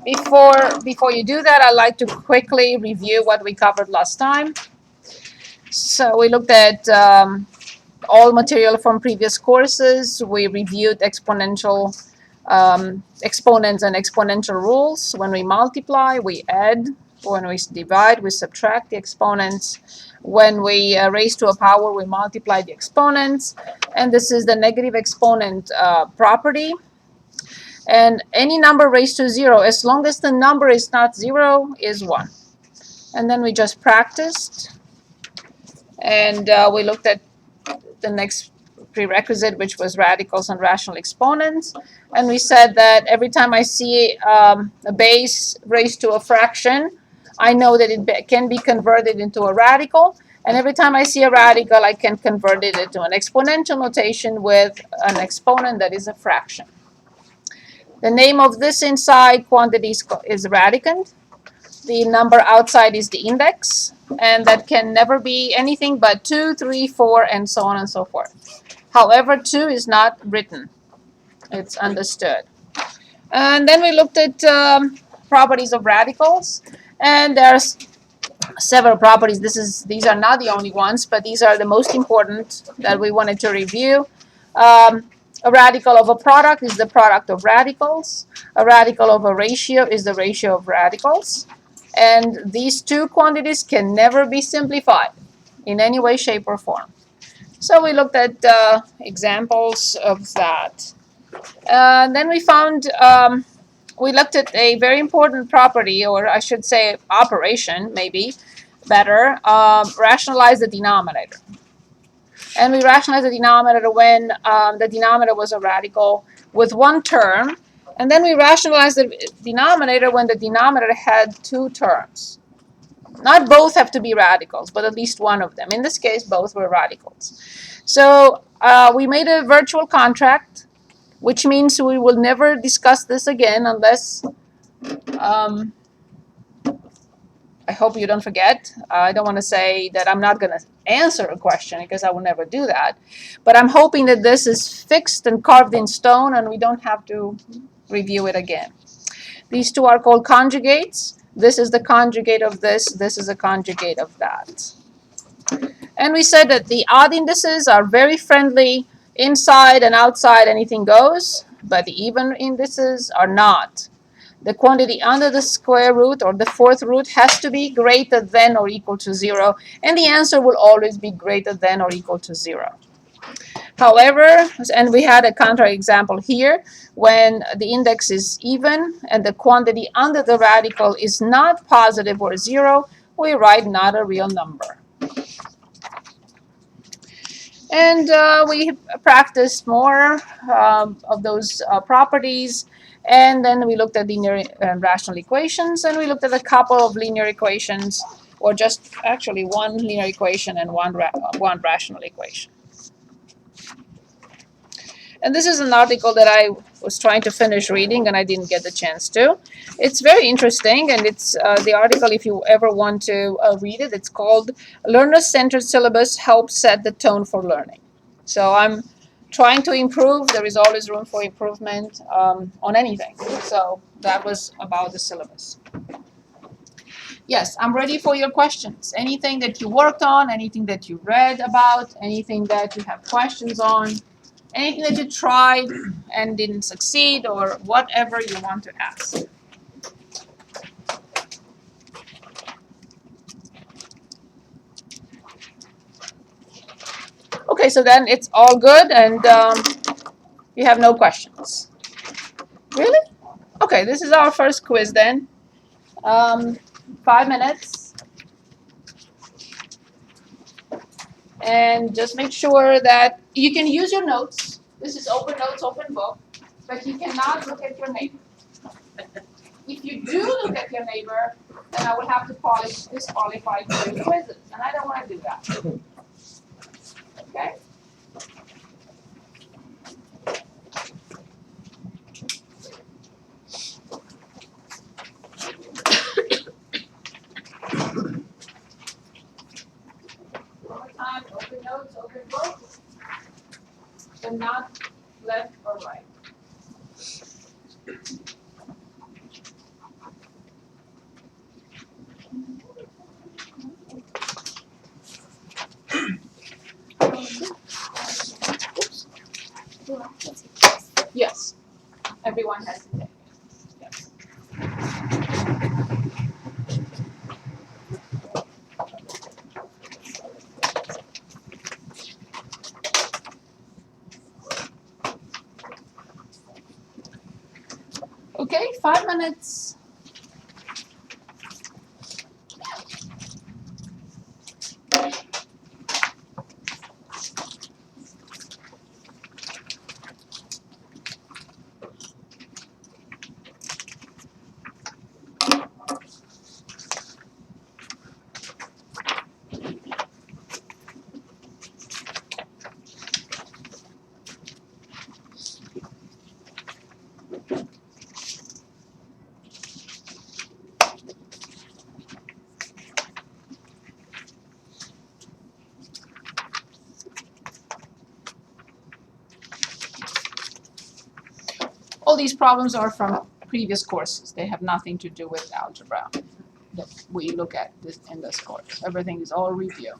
Before you do that, I'd like to quickly review what we covered last time. So we looked at all material from previous courses. We reviewed exponential exponents and exponential rules. When we multiply, we add. When we divide, we subtract the exponents. When we raise to a power, we multiply the exponents. And this is the negative exponent property. And any number raised to 0, as long as the number is not 0, is 1. And then we just practiced. And we looked at the next prerequisite, which was radicals and rational exponents. And we said that every time I see a base raised to a fraction, I know that it can be converted into a radical. And every time I see a radical, I can convert it into an exponential notation with an exponent that is a fraction. The name of this inside quantity is radicand. The number outside is the index, and that can never be anything but 2, 3, 4, and so on and so forth. However, 2 is not written. It's understood. And then we looked at properties of radicals, and there's several properties. These are not the only ones, but these are the most important that we wanted to review. A radical of a product is the product of radicals. A radical of a ratio is the ratio of radicals. And these two quantities can never be simplified in any way, shape, or form. So we looked at examples of that. Then we found, we looked at a very important property, or I should say operation, maybe better, rationalize the denominator. And we rationalized the denominator when the denominator was a radical with one term. And then we rationalized the denominator when the denominator had two terms. Not both have to be radicals, but at least one of them. In this case, both were radicals. So we made a virtual contract, which means we will never discuss this again unless... I hope you don't forget. I don't want to say that I'm not going to answer a question because I will never do that. But I'm hoping that this is fixed and carved in stone and we don't have to review it again. These two are called conjugates. This is the conjugate of this. This is a conjugate of that. And we said that the odd indices are very friendly. Inside and outside, anything goes. But the even indices are not. The quantity under the square root or the fourth root has to be greater than or equal to 0, and the answer will always be greater than or equal to 0. However, and we had a counterexample here, when the index is even and the quantity under the radical is not positive or 0, we write not a real number. And we practiced more of those properties. And then we looked at linear and rational equations, and we looked at a couple of linear equations, or just actually one linear equation and one rational equation. And this is an article that I was trying to finish reading, and I didn't get the chance to. It's very interesting, and it's the article, if you ever want to read it, it's called Learner-Centered Syllabus Helps Set the Tone for Learning. So I'm trying to improve. There is always room for improvement on anything. So that was about the syllabus. Yes, I'm ready for your questions. Anything that you worked on, anything that you read about, anything that you have questions on, anything that you tried and didn't succeed, or whatever you want to ask. Okay, so then it's all good, and you have no questions. Really? Okay, this is our first quiz then. 5 minutes. And just make sure that you can use your notes. This is open notes, open book, but you cannot look at your neighbor. If you do look at your neighbor, then I will have to disqualify you for your quizzes, and I don't want to do that. Okay? One more time, open notes, open book, but not left or right. Yes. Everyone has to take it. Yes. Okay, 5 minutes. All these problems are from previous courses. They have nothing to do with algebra that we look at this in this course. Everything is all review.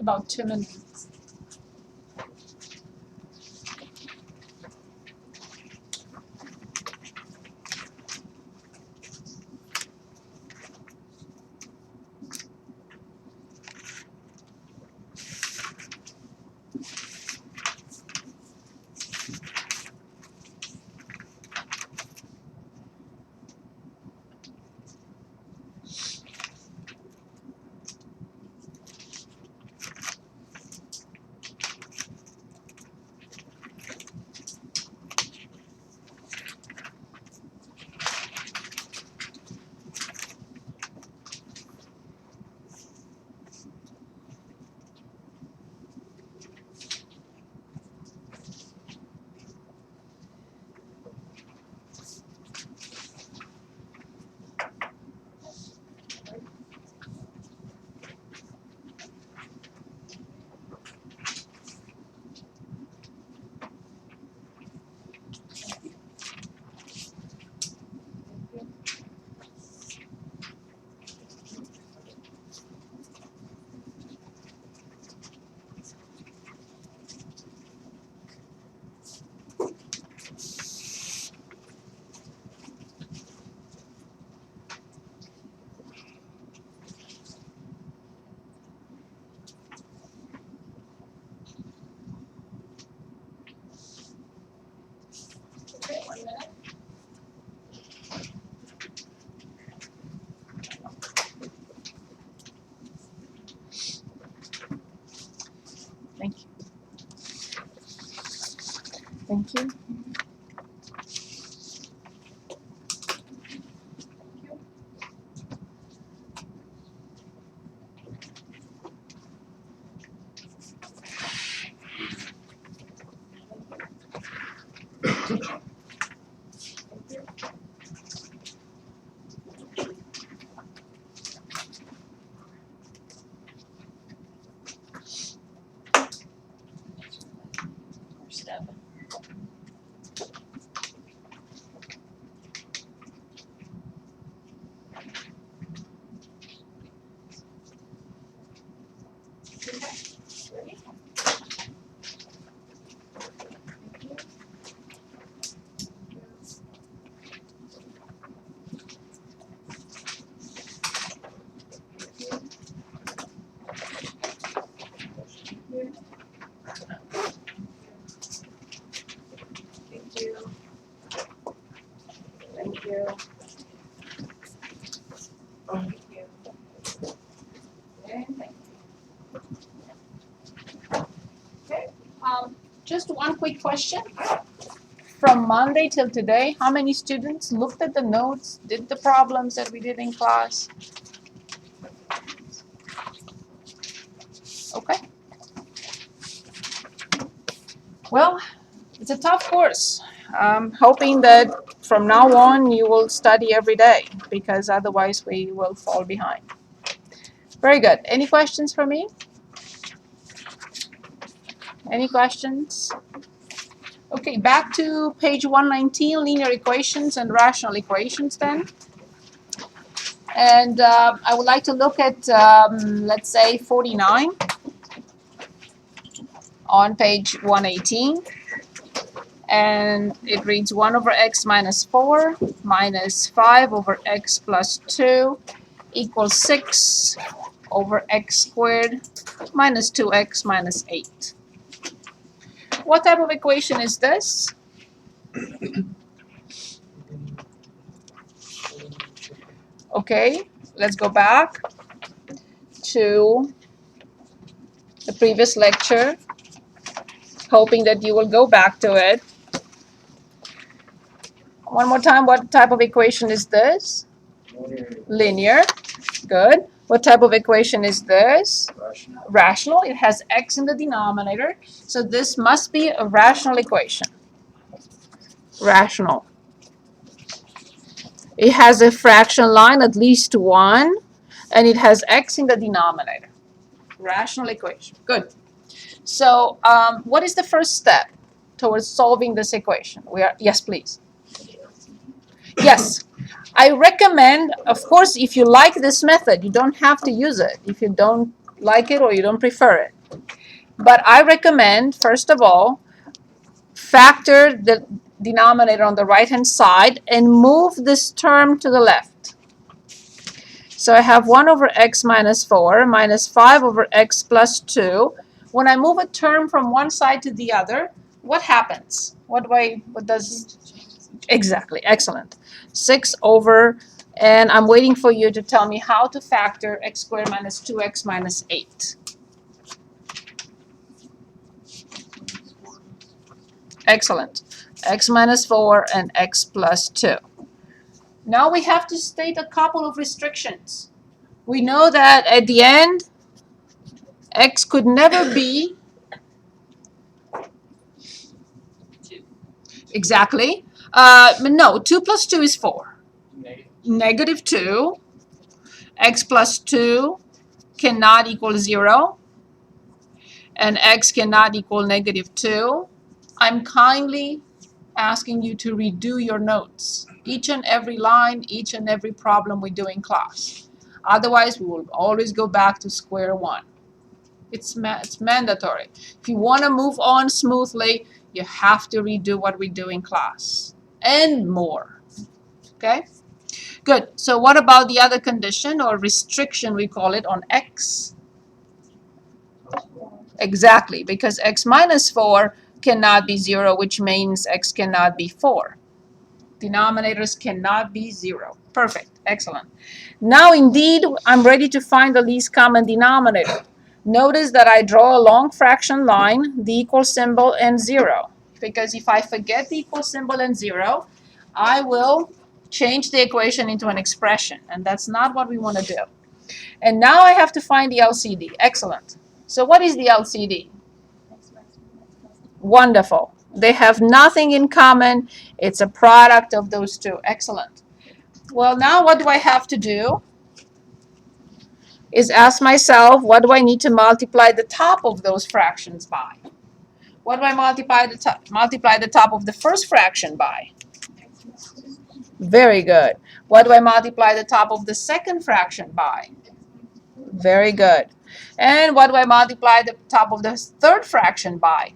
About 2 minutes. Okay, 1 minute. Thank you. Thank you. Step. Thank you. Thank you. Thank you. Okay, thank you. Okay, just one quick question. From Monday till today, how many students looked at the notes, did the problems that we did in class? Okay. Well, it's a tough course. I'm hoping that from now on you will study every day, because otherwise we will fall behind. Very good. Any questions for me? Any questions? Okay, back to page 119, linear equations and rational equations then. And I would like to look at, let's say, 49 on page 118. And it reads 1 over x minus 4 minus 5 over x plus 2 equals 6 over x squared minus 2x minus 8. What type of equation is this? Okay, let's go back to the previous lecture, hoping that you will go back to it. One more time, what type of equation is this? Linear. Good. What type of equation is this? Rational. Rational. It has x in the denominator, so this must be a rational equation. Rational. It has a fraction line, at least 1, and it has x in the denominator. Rational equation. Good. So what is the first step towards solving this equation? Yes, please. Yes. I recommend, of course, if you like this method, you don't have to use it if you don't like it or you don't prefer it. But I recommend, first of all, factor the denominator on the right-hand side and move this term to the left. So I have 1 over x minus 4 minus 5 over x plus 2. When I move a term from one side to the other, what happens? What does... Exactly, excellent. 6 over, and I'm waiting for you to tell me how to factor x squared minus 2x minus 8. Excellent. X minus 4 and x plus 2. Now we have to state a couple of restrictions. We know that at the end, x could never be... Exactly. No, 2 plus 2 is 4. Negative 2. X plus 2 cannot equal 0. And x cannot equal negative 2. I'm kindly asking you to redo your notes. Each and every line, each and every problem we do in class. Otherwise, we will always go back to square one. It's mandatory. If you want to move on smoothly, you have to redo what we do in class and more. Okay? Good. So what about the other condition or restriction, we call it, on x? Exactly, because x minus 4 cannot be 0, which means x cannot be 4. Denominators cannot be 0. Perfect. Excellent. Now, indeed, I'm ready to find the least common denominator. Notice that I draw a long fraction line, the equal symbol, and 0. Because if I forget the equal symbol and 0, I will change the equation into an expression. And that's not what we want to do. And now I have to find the LCD. Excellent. So what is the LCD? Wonderful. They have nothing in common. It's a product of those two. Excellent. Well, now what do I have to do? Is ask myself, what do I need to multiply the top of those fractions by? What do I multiply the top of the first fraction by? Very good. What do I multiply the top of the second fraction by? Very good. And what do I multiply the top of the third fraction by?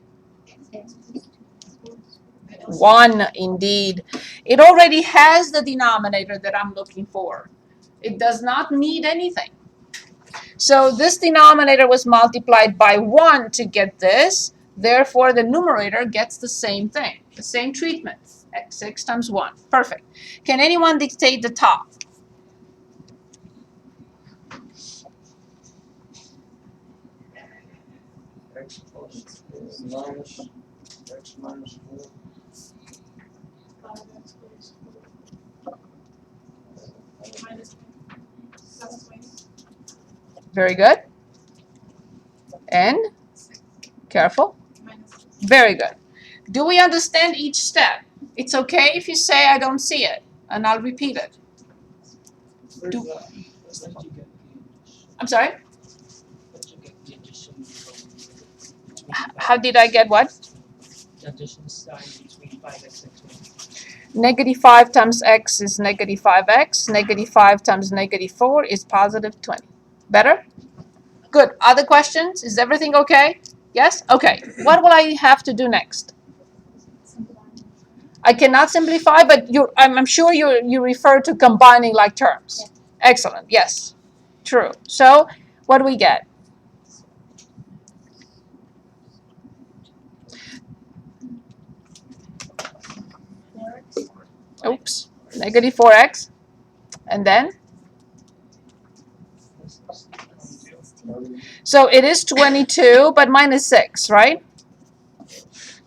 1, indeed. It already has the denominator that I'm looking for. It does not need anything. So this denominator was multiplied by 1 to get this. Therefore, the numerator gets the same thing, the same treatment. X6 times 1. Perfect. Can anyone dictate the top? X plus minus x minus 4. Very good. And careful. Very good. Do we understand each step? It's okay if you say I don't see it, and I'll repeat it. I'm sorry? How did I get what? Addition sign between 5x and 20. Negative 5 times x is negative 5x. Negative 5 times negative 4 is positive 20. Better? Good. Other questions? Is everything okay? Yes? Okay. What will I have to do next? I cannot simplify, but I'm sure you refer to combining like terms. Yes. Excellent. Yes. True. So what do we get? Oops. Negative 4x. And then? So it is 22, but minus 6, right?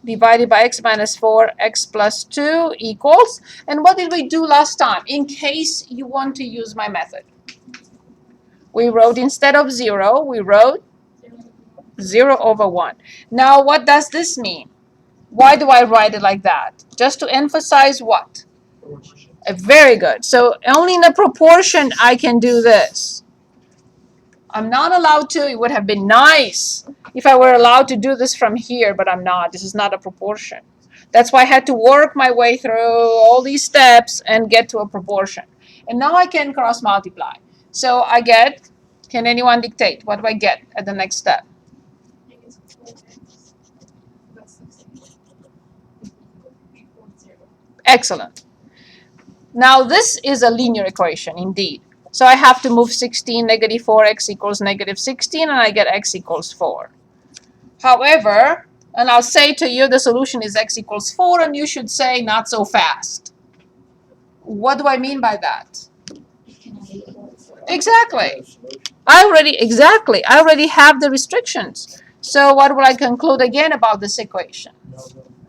Divided by x minus 4, x plus 2 equals. And what did we do last time? In case you want to use my method. We wrote, instead of 0, we wrote 0 over 1. Now, what does this mean? Why do I write it like that? Just to emphasize what? Very good. So only in a proportion I can do this. I'm not allowed to. It would have been nice if I were allowed to do this from here, but I'm not. This is not a proportion. That's why I had to work my way through all these steps and get to a proportion. And now I can cross multiply. So I get, can anyone dictate? What do I get at the next step? Excellent. Now this is a linear equation indeed. So I have to move 16, negative 4x equals negative 16, and I get x equals 4. However, and I'll say to you the solution is x equals 4, and you should say not so fast. What do I mean by that? Exactly. I already have the restrictions. So what will I conclude again about this equation?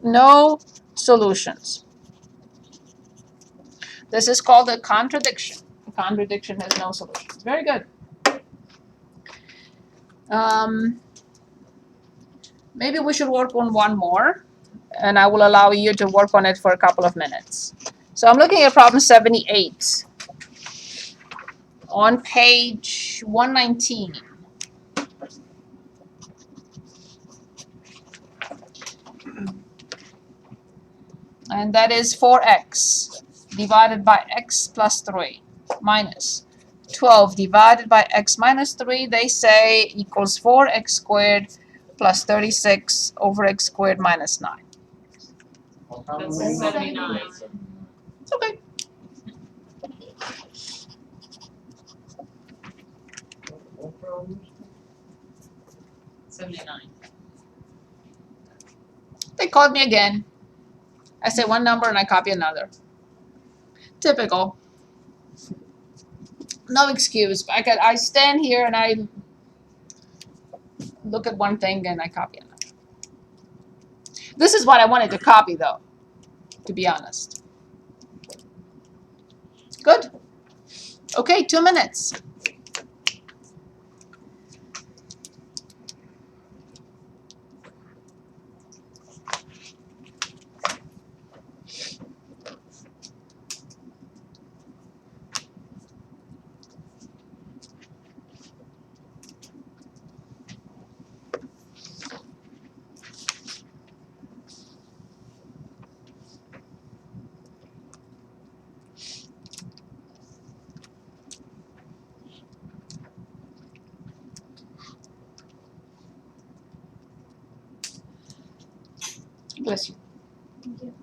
No solutions. This is called a contradiction. A contradiction has no solutions. Very good. Maybe we should work on one more, and I will allow you to work on it for a couple of minutes. So I'm looking at problem 78 on page 119. And that is 4x divided by x plus 3 minus 12 divided by x minus 3, they say, equals 4x squared plus 36 over x squared minus 9. That's 79. It's okay. What problem? 79. They called me again. I say one number and I copy another. Typical. No excuse. I stand here and I look at one thing and I copy another. This is what I wanted to copy, though, to be honest. Good. Okay, 2 minutes. Bless you. Thank you.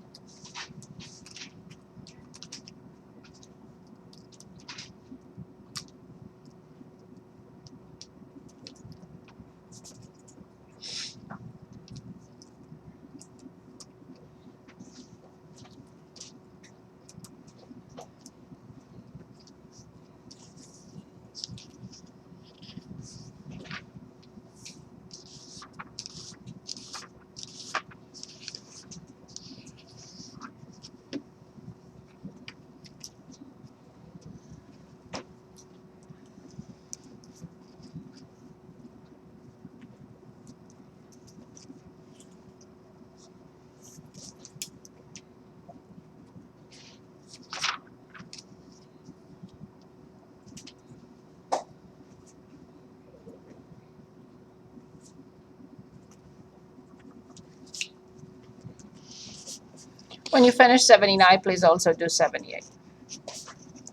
When you finish 79, please also do 78.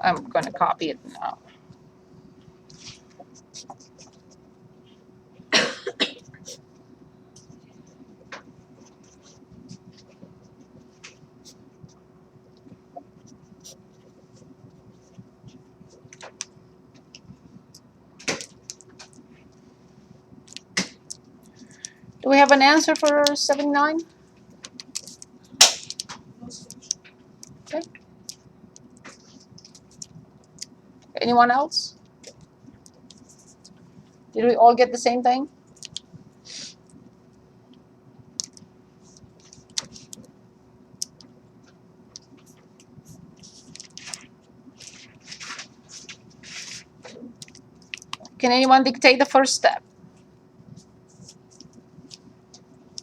I'm going to copy it now. Do we have an answer for 79? Okay. Anyone else? Did we all get the same thing? Can anyone dictate the first step?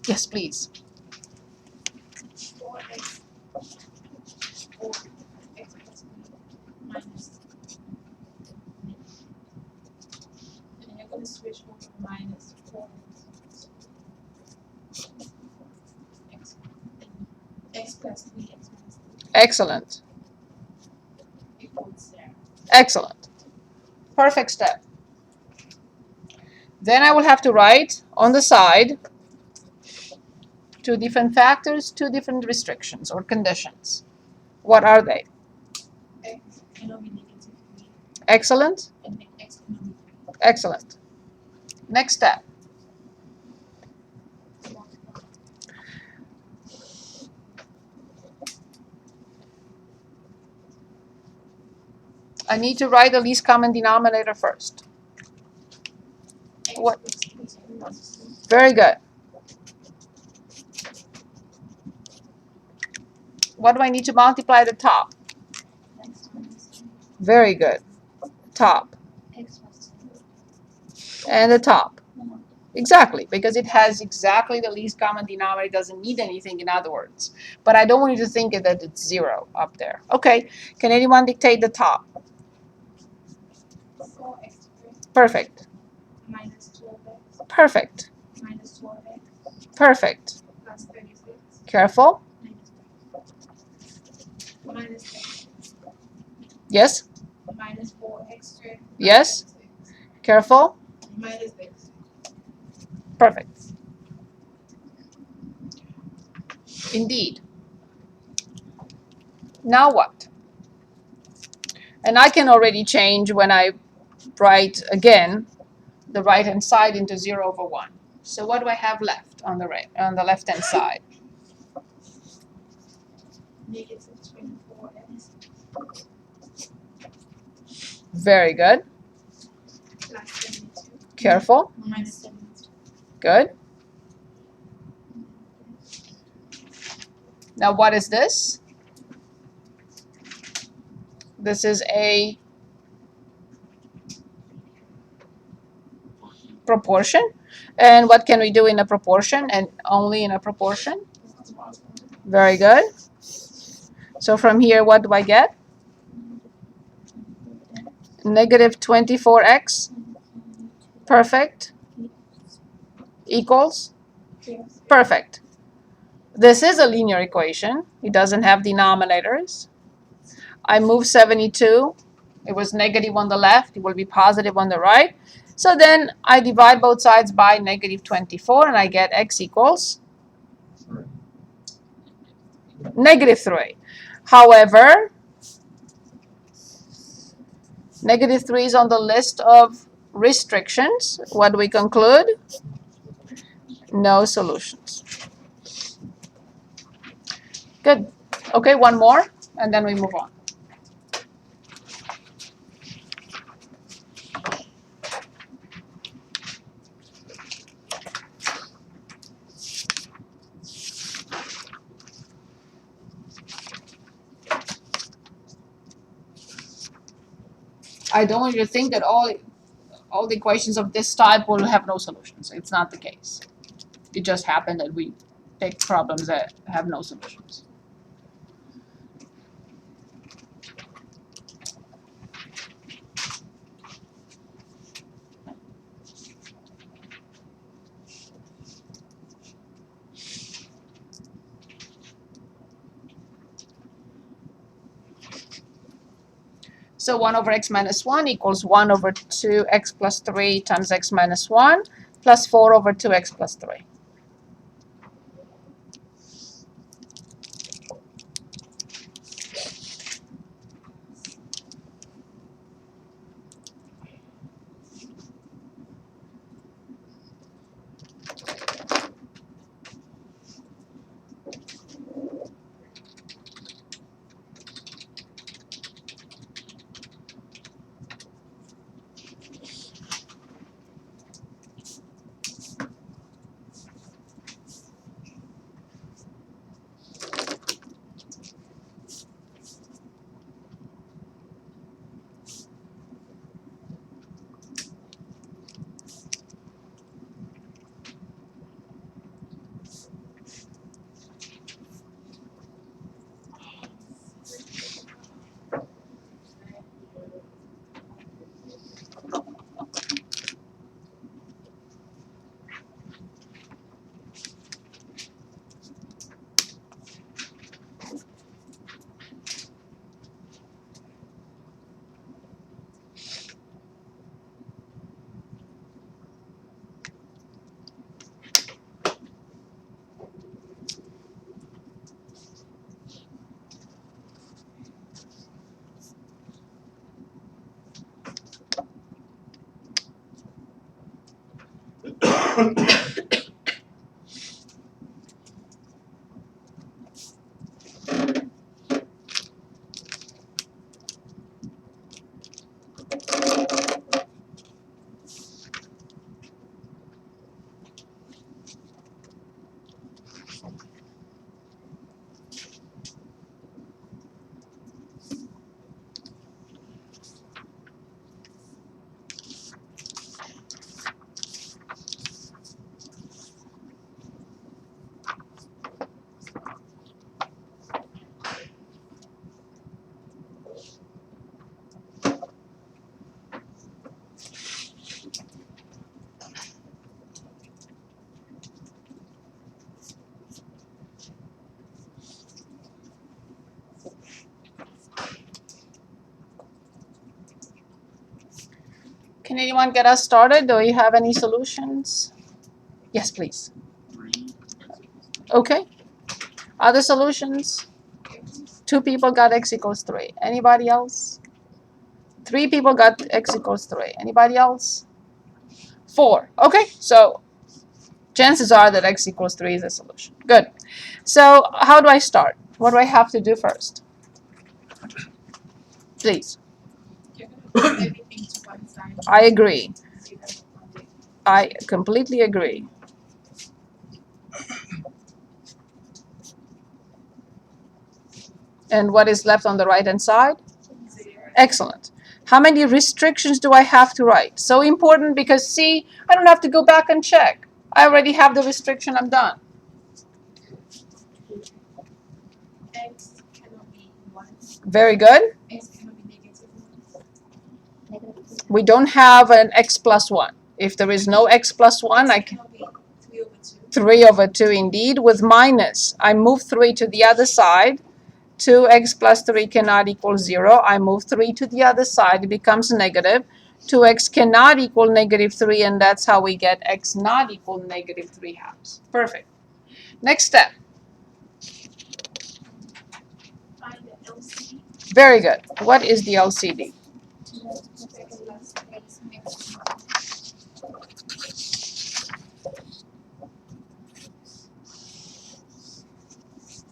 Yes, please. 4x 4x plus minus. And you're going to switch over minus 4 x plus 3x minus 3 Excellent. equals there. Excellent. Perfect step. Then I will have to write on the side 2 different factors, 2 different restrictions or conditions. What are they? X cannot be negative 3, Excellent. and X cannot be 3. Excellent. Next step. Multiply. I need to write the least common denominator first. X What? plus 3 is equal to 6. Very good. What do I need to multiply the top? X minus 3. Very good. Top. X plus 2. And the top. No. Exactly, because it has exactly the least common denominator. It doesn't need anything, in other words. But I don't want you to think that it's 0 up there. Okay, can anyone dictate the top? 4x squared Perfect. minus 12x Perfect. minus 12x Perfect. plus 36 Careful. minus 10 Yes? minus 4x squared plus Yes? 36 Careful. minus x. Perfect. Indeed. Now what? And I can already change when I write again the right hand side into 0 over 1. So what do I have left on the right, on the left hand side? Negative 24x Very good. plus 72 Careful. minus 72. Good. Now what is this? This is a proportion. And what can we do in a proportion and only in a proportion? Very good. So from here, what do I get? Negative 24x. Perfect. Equals? Yes. Perfect. This is a linear equation. It doesn't have denominators. I move 72. It was negative on the left. It will be positive on the right. So then I divide both sides by negative 24, and I get x equals negative 3. However, negative 3 is on the list of restrictions. What do we conclude? No solutions. Good. Okay, one more, and then we move on. I don't want you to think that all the equations of this type will have no solutions. It's not the case. It just happened that we picked problems that have no solutions. So 1 over x minus 1 equals 1 over 2x plus 3 times x minus 1 plus 4 over 2x plus 3. Can anyone get us started? Do you have any solutions? Yes, please. 3. Okay. Other solutions? 2 people got x equals 3. Anybody else? 3 people got x equals 3. Anybody else? 4. Okay, so chances are that x equals 3 is a solution. Good. So how do I start? What do I have to do first? Please. You're gonna put everything to one side. I agree. So you have one day. I completely agree. And what is left on the right-hand side? Zero. Excellent. How many restrictions do I have to write? So important because, see, I don't have to go back and check. I already have the restriction. I'm done. X cannot be 1. Very good. X cannot be -1. We don't have an x plus 1. If there is no x plus 1, I X can... cannot be 3/2. 3/2 indeed. With minus, I move 3 to the other side. 2x plus 3 cannot equal 0. I move 3 to the other side. It becomes negative. 2x cannot equal -3, and that's how we get x not equal -3/2. Perfect. Next step. Find the LCD. Very good. What is the LCD? 2x plus 3x.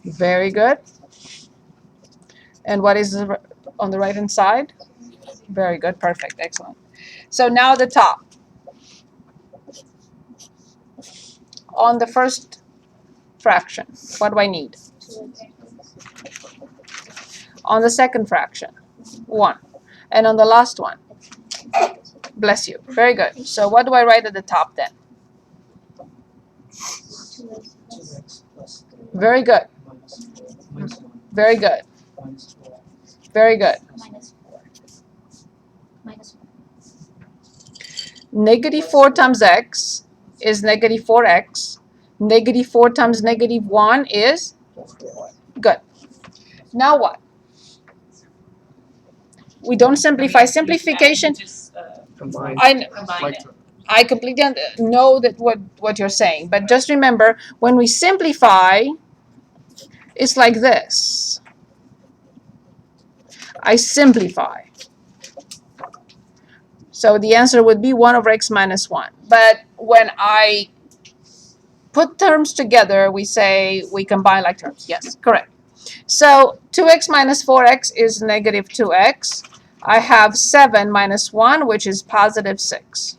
Very good. And what is on the right-hand side? Very good. Perfect. Excellent. So now the top. On the first fraction, what do I need? 2x. On the second fraction, 1. And on the last one, bless you. Very good. So what do I write at the top then? 2x plus 3 Very good. minus 1 Very good. minus 4. Very good. -4. -1. -4 times x is -4x. -4 times -1 is good. Now what? We don't simplify. Simplification, Just Combine. combine it. I completely know that what you're saying, but just remember, when we simplify, it's like this. I simplify. So the answer would be 1/x minus 1. But when I put terms together, we say we combine like terms. Yes, correct. So 2x minus 4x is -2x. I have 7 minus 1, which is +6,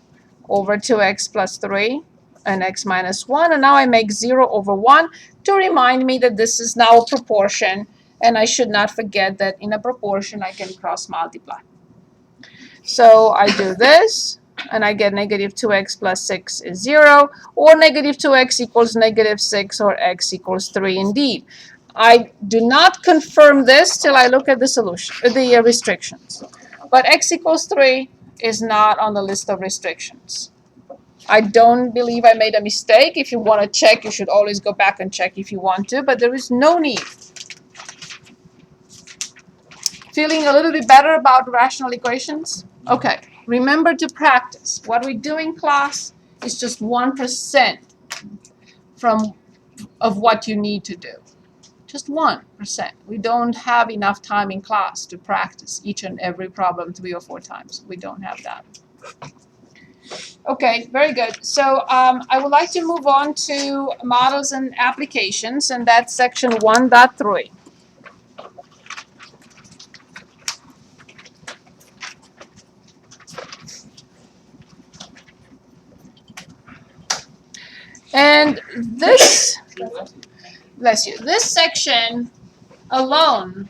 over 2x plus 3 and x minus 1. And now I make 0/1 to remind me that this is now a proportion. And I should not forget that in a proportion, I can cross multiply. So I do this, and I get -2x plus 6 is 0, or -2x equals -6, or x equals 3 indeed. I do not confirm this till I look at the solution, the restrictions. But x equals 3 is not on the list of restrictions. I don't believe I made a mistake. If you want to check, you should always go back and check if you want to, but there is no need. Feeling a little bit better about rational equations? Okay, remember to practice. What we do in class is just 1% of what you need to do. Just 1%. We don't have enough time in class to practice each and every problem 3 or 4 times. We don't have that. Okay, very good. So I would like to move on to models and applications, and that's section 1.3. And this, bless you, this section alone,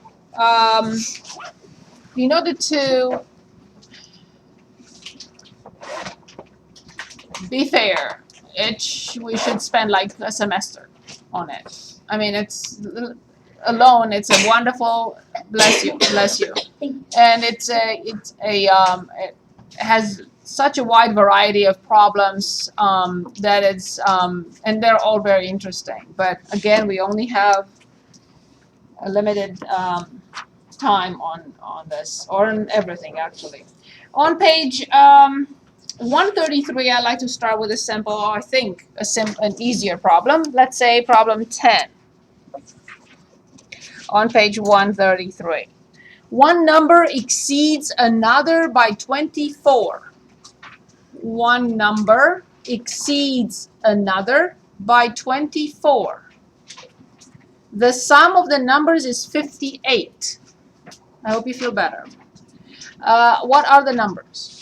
in order to be fair, we should spend like a semester on it. I mean, it's alone, it's a wonderful, bless you, and it has such a wide variety of problems that it's and they're all very interesting. But again, we only have a limited time on this, or on everything actually. On page 133, I like to start with a simple, I think, an easier problem. Let's say problem 10 on page 133. One number exceeds another by 24. One number exceeds another by 24. The sum of the numbers is 58. I hope you feel better. What are the numbers?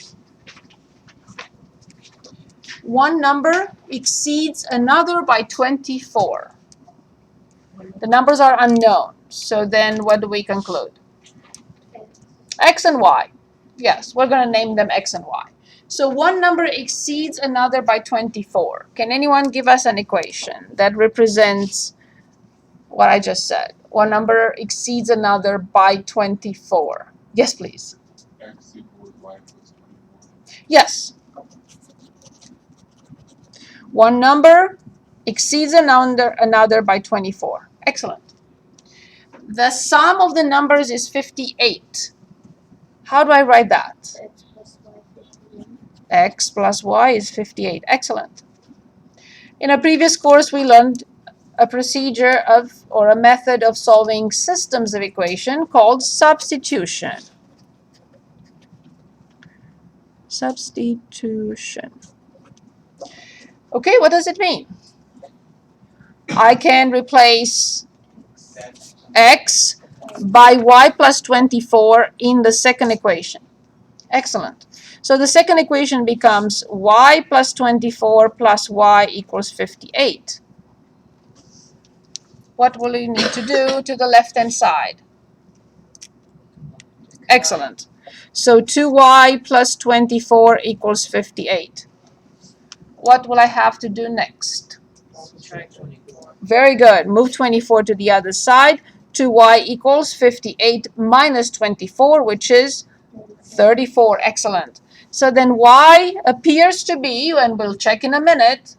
One number exceeds another by 24. The numbers are unknown. So then what do we conclude? X and Y. Yes, we're going to name them X and Y. So one number exceeds another by 24. Can anyone give us an equation that represents what I just said? One number exceeds another by 24. Yes, please. X equals Y plus 24. Yes. One number exceeds another by 24. Excellent. The sum of the numbers is 58. How do I write that? X plus Y is 58. Excellent. In a previous course, we learned a procedure or a method of solving systems of equation called substitution. Substitution. Okay, what does it mean? I can replace X by Y plus 24 in the second equation. Excellent. So the second equation becomes Y plus 24 plus Y equals 58. What will you need to do to the left-hand side? Excellent. So 2Y plus 24 equals 58. What will I have to do next? Subtract 24. Very good. Move 24 to the other side. 2Y equals 58 minus 24, which is 34. Excellent. So then Y appears to be, and we'll check in a minute,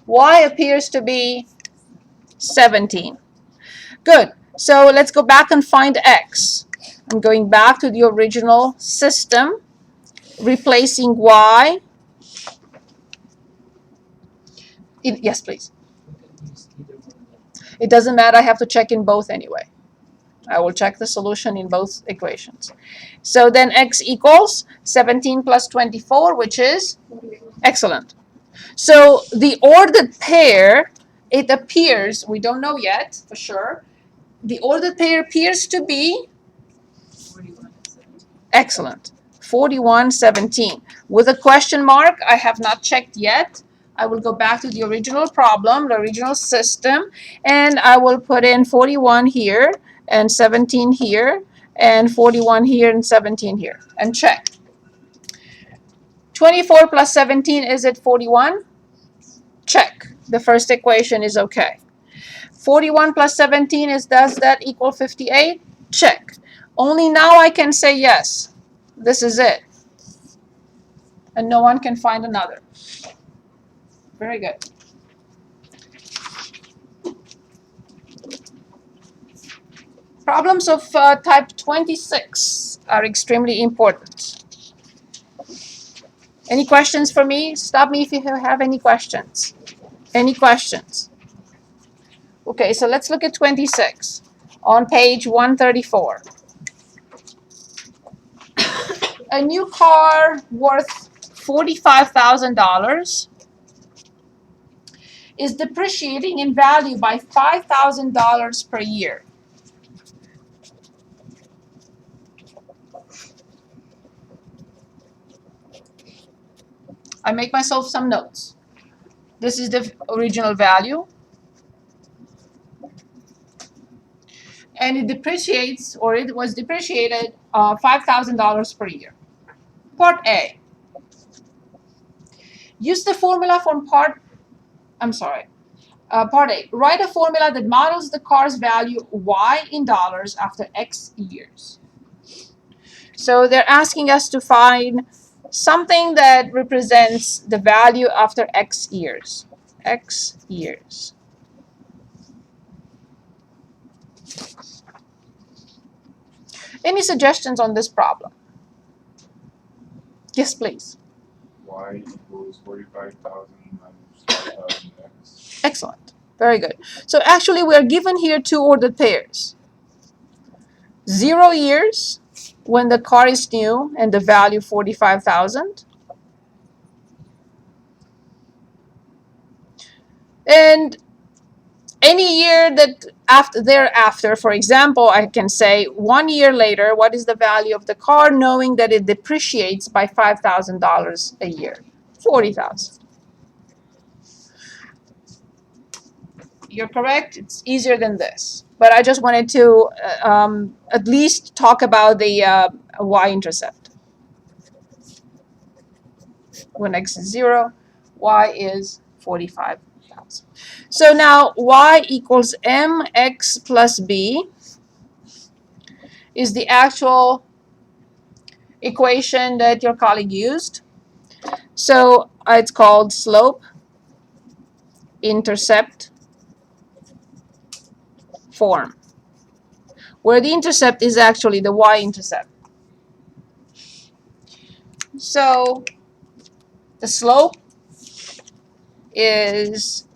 Y appears to be 17. Good. So let's go back and find X. I'm going back to the original system, replacing Y. Yes, please. We can use either one of them. It doesn't matter. I have to check in both anyway. I will check the solution in both equations. So then X equals 17 plus 24, which is excellent. So the ordered pair, it appears, we don't know yet for sure, the ordered pair appears to be 41 and 17. excellent. 41, 17. With a question mark, I have not checked yet. I will go back to the original problem, the original system, and I will put in 41 here and 17 here and 41 here and 17 here and check. 24 plus 17, is it 41? Check. The first equation is okay. 41 plus 17, does that equal 58? Check. Only now I can say yes. This is it. And no one can find another. Very good. Problems of type 26 are extremely important. Any questions for me? Stop me if you have any questions. Any questions? Okay, so let's look at 26 on page 134. A new car worth $45,000 is depreciating in value by $5,000 per year. I make myself some notes. This is the original value. And it depreciates, or it was depreciated $5,000 per year. Part A. Use the formula from Part A. Write a formula that models the car's value Y in dollars after X years. So they're asking us to find something that represents the value after X years. X years. Any suggestions on this problem? Yes, please. Y y equals 45,000 minus 5,000x. Excellent. Very good. So actually we are given here two ordered pairs. 0 years when the car is new and the value 45,000. And any year that thereafter, for example, I can say 1 year later, what is the value of the car, knowing that it depreciates by $5,000 a year? 40,000. You're correct. It's easier than this. But I just wanted to at least talk about the y-intercept. When x is 0, y is 45,000. So now y equals mx plus b is the actual equation that your colleague used. So it's called slope intercept form, where the intercept is actually the y-intercept. So the slope is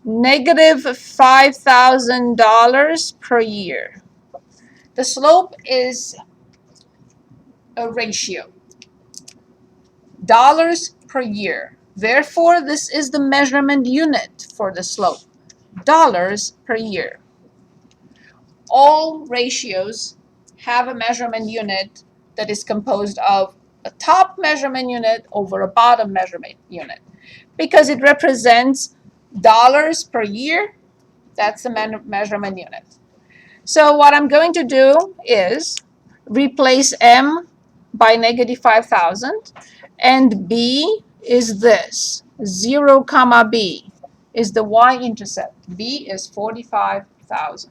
negative $5,000 per year. The slope is a ratio, dollars per year. Therefore, this is the measurement unit for the slope, dollars per year. All ratios have a measurement unit that is composed of a top measurement unit over a bottom measurement unit, because it represents dollars per year. That's the measurement unit. So what I'm going to do is replace m by negative 5,000, and b is this, 0 comma b is the y-intercept. B is 45,000.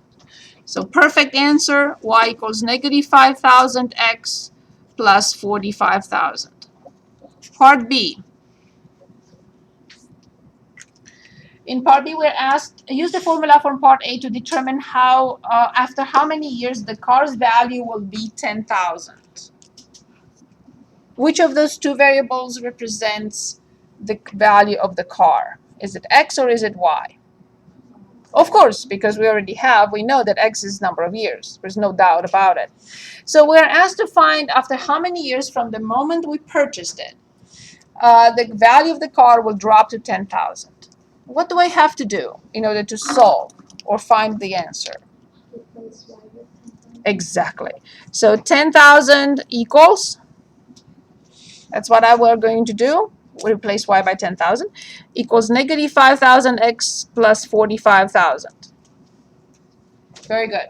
So perfect answer, y equals negative 5,000x plus 45,000. Part B. In part B, we're asked, use the formula from part A to determine how, after how many years the car's value will be 10,000. Which of those two variables represents the value of the car? Is it x or is it y? Of course, because we know that x is number of years. There's no doubt about it. So we're asked to find after how many years from the moment we purchased it, the value of the car will drop to 10,000. What do I have to do in order to solve or find the answer? Exactly. So 10,000 equals, that's what we're going to do. We replace y by 10,000, equals negative 5,000x plus 45,000. Very good.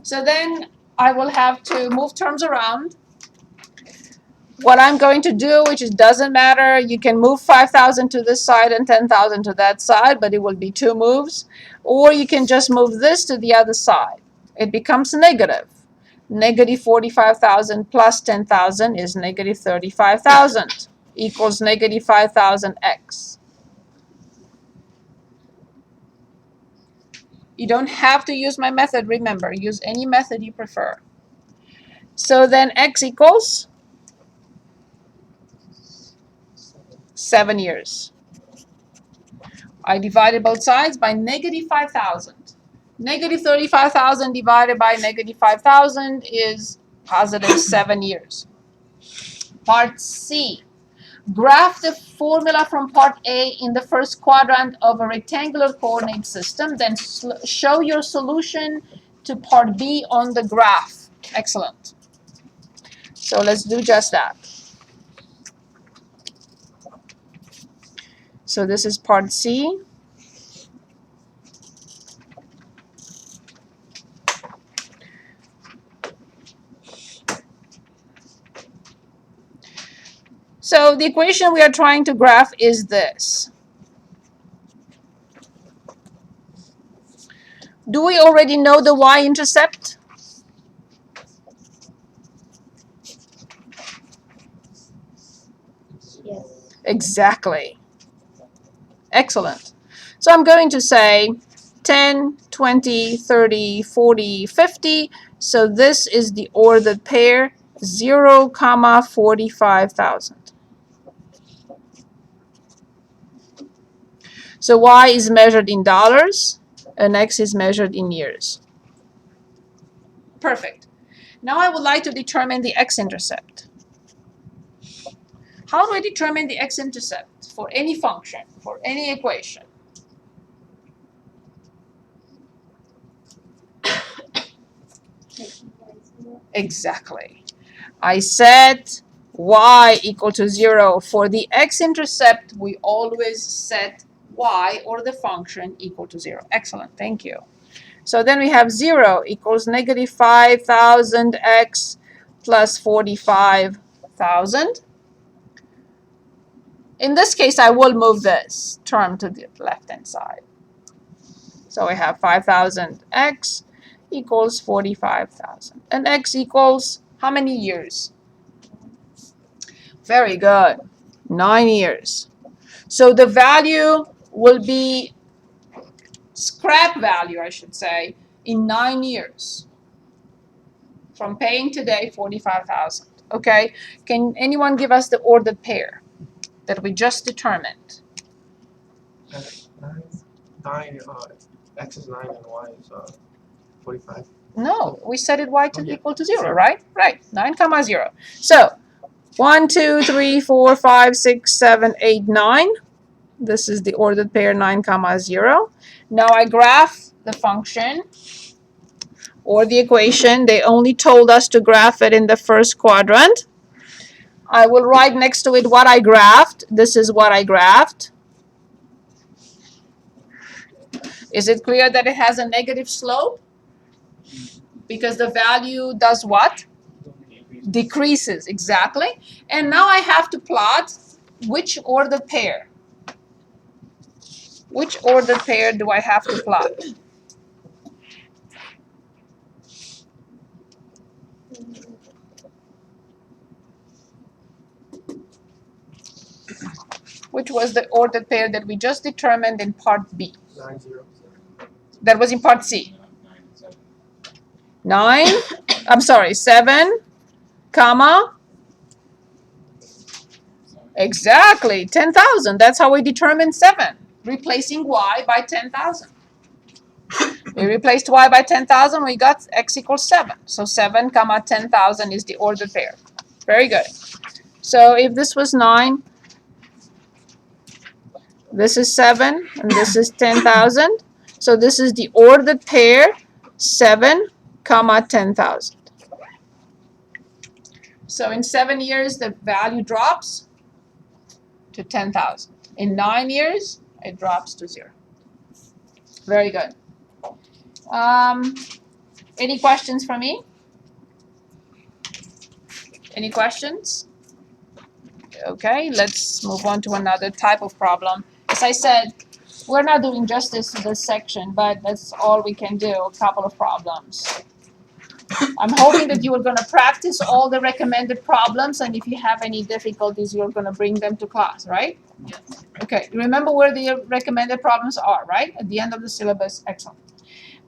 So then I will have to move terms around. What I'm going to do, which doesn't matter, you can move 5,000 to this side and 10,000 to that side, but it will be two moves. Or you can just move this to the other side. It becomes negative. Negative 45,000 plus 10,000 is negative 35,000 equals negative 5,000x. You don't have to use my method, remember. Use any method you prefer. So then x equals 7 years. I divided both sides by negative 5,000. Negative 35,000 divided by negative 5,000 is positive 7 years. Part C. Graph the formula from part A in the first quadrant of a rectangular coordinate system. Then show your solution to part B on the graph. Excellent. So let's do just that. So this is part C. So the equation we are trying to graph is this. Do we already know the y-intercept? Yes. Exactly. Excellent. So I'm going to say 10, 20, 30, 40, 50. So this is the ordered pair, 0, 45,000. So y is measured in dollars and x is measured in years. Perfect. Now I would like to determine the x-intercept. How do I determine the x-intercept for any function, for any equation? Exactly. I set y equal to 0. For the x-intercept, we always set y, or the function, equal to 0. Excellent, thank you. So then we have 0 equals negative 5,000x plus 45,000. In this case, I will move this term to the left-hand side. So we have 5,000x equals 45,000. And x equals how many years? Very good. 9 years. So the value will be scrap value, I should say, in 9 years. From paying today 45,000. Okay? Can anyone give us the ordered pair that we just determined? 9, x is 9 and y is 45. No, we set it y to Oh, yeah. equal to 0, right? Right. 9 comma 0. So 1, 2, 3, 4, 5, 6, 7, 8, 9. This is the ordered pair 9 comma 0. Now I graph the function or the equation. They only told us to graph it in the first quadrant. I will write next to it what I graphed. This is what I graphed. Is it clear that it has a negative slope? Because the value does what? Decreases, exactly. And now I have to plot which ordered pair. Which ordered pair do I have to plot? Which was the ordered pair that we just determined in part B? 9, 0. That was in part C. 9, I'm sorry, 7, comma, exactly, 10,000. That's how we determine 7, replacing y by 10,000. We replaced y by 10,000, we got x equals 7. So 7 comma 10,000 is the ordered pair. Very good. So if this was 9, this is 7, and this is 10,000. So this is the ordered pair, 7 comma 10,000. So in 7 years, the value drops to 10,000. In 9 years, it drops to 0. Very good. Any questions for me? Any questions? Okay, let's move on to another type of problem. As I said, we're not doing justice to this section, but that's all we can do, a couple of problems. I'm hoping that you are going to practice all the recommended problems, and if you have any difficulties, you're going to bring them to class, right? Yes. Okay, remember where the recommended problems are, right? At the end of the syllabus. Excellent.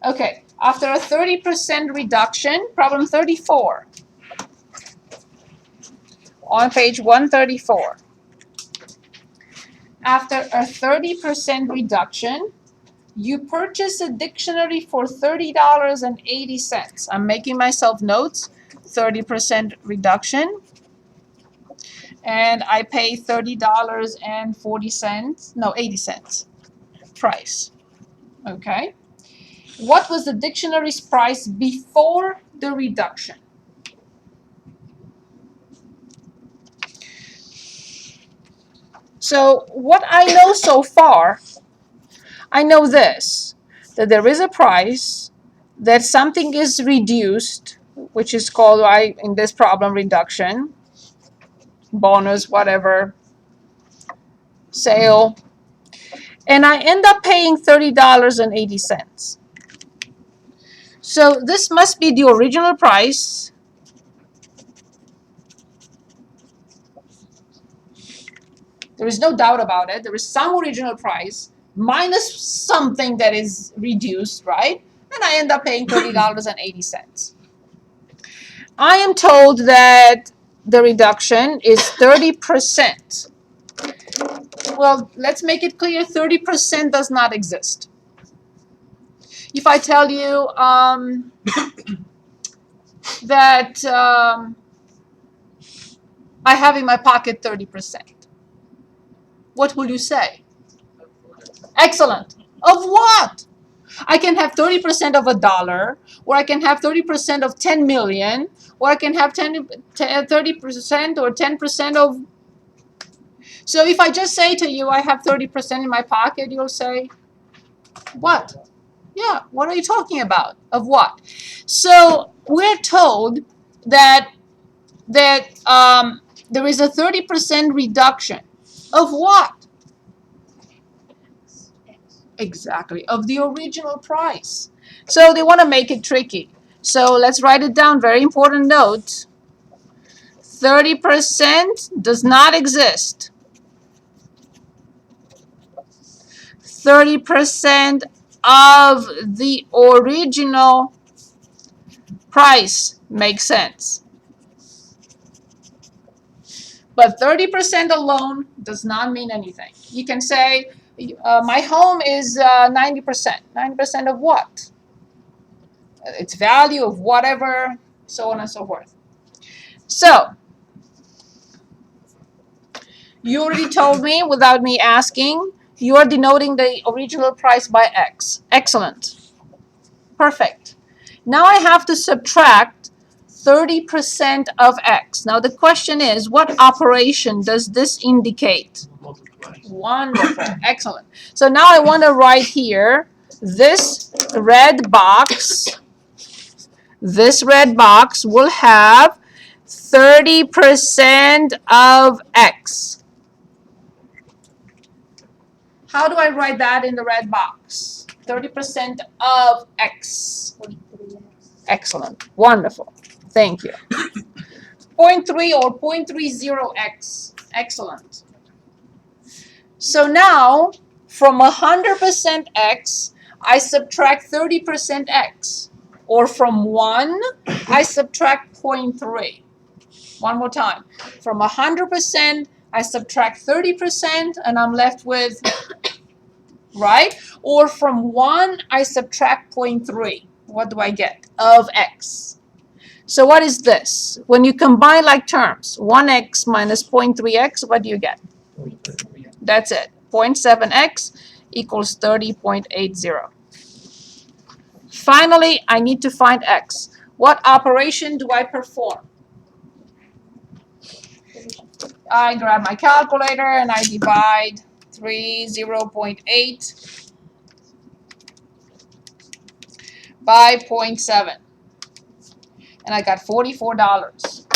Okay, after a 30% reduction, problem 34. On page 134. After a 30% reduction, you purchase a dictionary for $30.80. I'm making myself notes. 30% reduction. And I pay $30.40. No, 80 cents price. Okay. What was the dictionary's price before the reduction? So what I know so far, I know this, that there is a price, that something is reduced, which is called, in this problem, reduction, bonus, whatever, sale, and I end up paying $30.80. So this must be the original price. There is no doubt about it. There is some original price minus something that is reduced, right? And I end up paying $30.80. I am told that the reduction is 30%. Well, let's make it clear, 30% does not exist. If I tell you that I have in my pocket 30%, what will you say? Excellent. Of what? I can have 30% of $1, or I can have 30% of 10 million, or I can have 30% or 10% of... So if I just say to you, I have 30% in my pocket, you'll say, what? Yeah, what are you talking about? Of what? So we're told that there is a 30% reduction. Of what? Exactly, of the original price. So they want to make it tricky. So let's write it down. Very important note. 30% does not exist. 30% of the original price makes sense. But 30% alone does not mean anything. You can say, my home is 90%. 90% of what? Its value of whatever, so on and so forth. So, you already told me without me asking, you are denoting the original price by X. Excellent. Perfect. Now I have to subtract 30% of X. Now the question is, what operation does this indicate? Multiply. Wonderful. Excellent. So now I want to write here, this red box will have 30% of X. How do I write that in the red box? 30% of X. Excellent. Wonderful. Thank you. 0.3 or 0.30X. Excellent. So now, from 100% X, I subtract 30% X. Or from 1, I subtract 0.3. One more time. From 100%, I subtract 30%, and I'm left with, right? Or from 1, I subtract 0.3. What do I get? Of X. So what is this? When you combine like terms, 1x minus 0.3x, what do you get? That's it. 0.7x equals 30.80. Finally, I need to find x. What operation do I perform? I grab my calculator and I divide 0.8 by 0.7. And I got $44.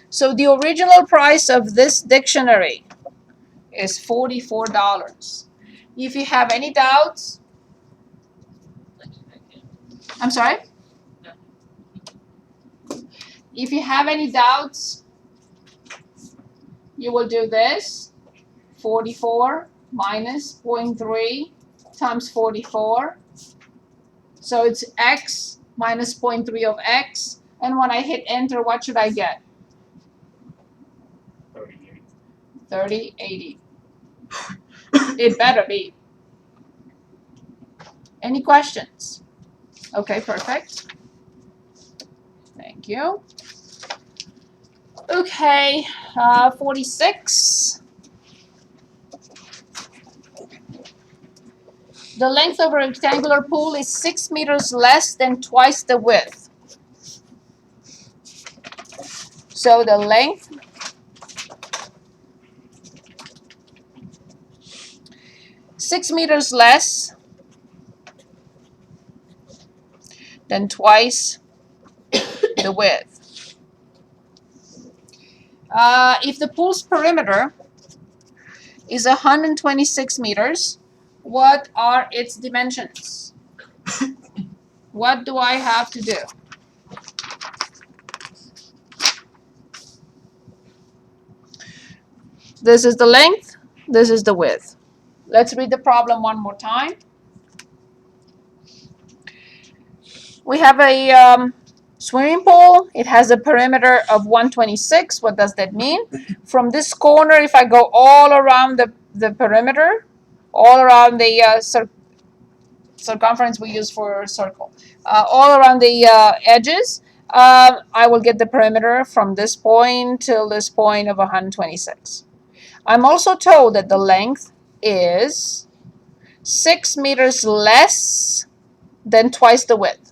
So the original price of this dictionary is $44. If you have any doubts, I'm sorry? If you have any doubts, you will do this. 44 minus 0.3 times 44. So it's x minus 0.3 of x. And when I hit enter, what should I get? 3080. It better be. Any questions? Okay, perfect. Thank you. Okay, 46. The length of a rectangular pool is 6 meters less than twice the width. So the length (6 meters less than twice the width). If the pool's perimeter is 126 meters, what are its dimensions? What do I have to do? This is the length, this is the width. Let's read the problem one more time. We have a swimming pool. It has a perimeter of 126. What does that mean? From this corner, if I go all around the the perimeter all around the circumference we use for circle, all around the edges, I will get the perimeter from this point till this point of 126. I'm also told that the length is 6 meters less than twice the width.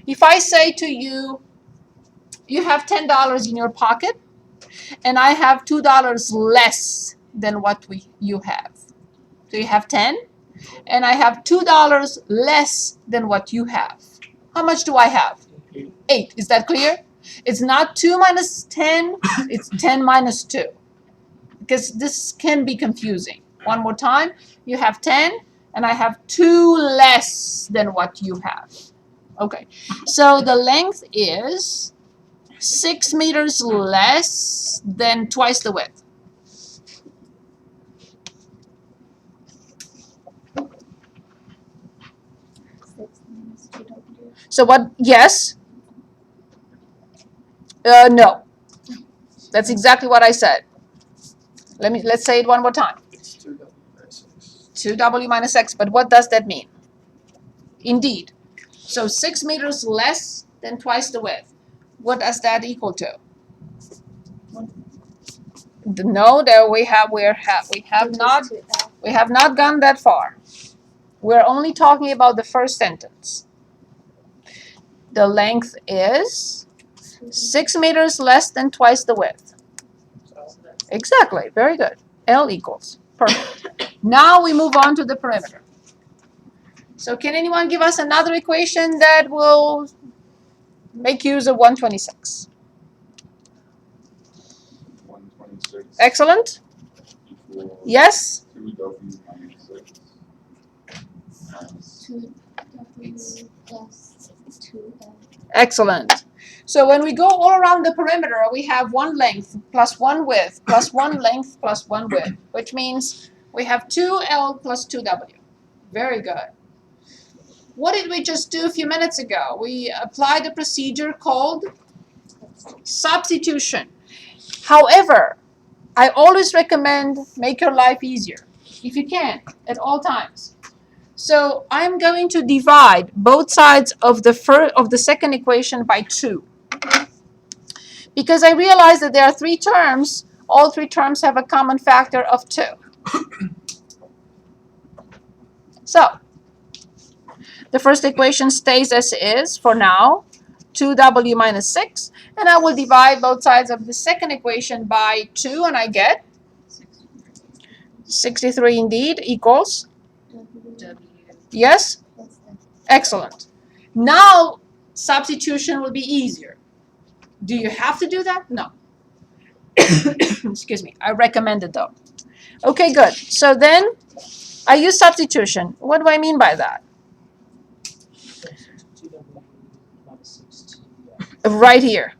If I say to you, you have $10 in your pocket, and I have $2 less than what you have. So you have 10, and I have $2 less than what you have. How much do I have? 8. Is that clear? It's not 2 minus 10, it's 10 minus 2. Because this can be confusing. One more time, you have 10, and I have 2 less than what you have. Okay, so the length is 6 meters less than twice the width. So what? Yes. No. That's exactly what I said. Let's say it one more time. It's 2W minus 6. 2W minus x. But what does that mean? Indeed. So 6 meters less than twice the width. What does that equal to? No, there we have not gone that far. We're only talking about the first sentence. The length is 6 meters less than twice the width. Exactly. Very good. L equals. Perfect. Now we move on to the perimeter. So can anyone give us another equation that will make use of 126? 126 Excellent. equals Yes? 2W minus 6 minus 2W plus 2L. Excellent. So when we go all around the perimeter, we have one length plus one width plus one length plus one width, which means we have 2L plus 2W. Very good. What did we just do a few minutes ago? We applied a procedure called substitution. However, I always recommend make your life easier, if you can, at all times. So I'm going to divide both sides of the second equation by 2. Because I realize that there are 3 terms. All 3 terms have a common factor of 2. So the first equation stays as is for now, 2W minus 6. And I will divide both sides of the second equation by 2, and I get 63 indeed equals. Yes? Excellent. Now substitution will be easier. Do you have to do that? No. Excuse me. I recommend it though. Okay, good. So then I use substitution. What do I mean by that? 2W minus 6 Right here.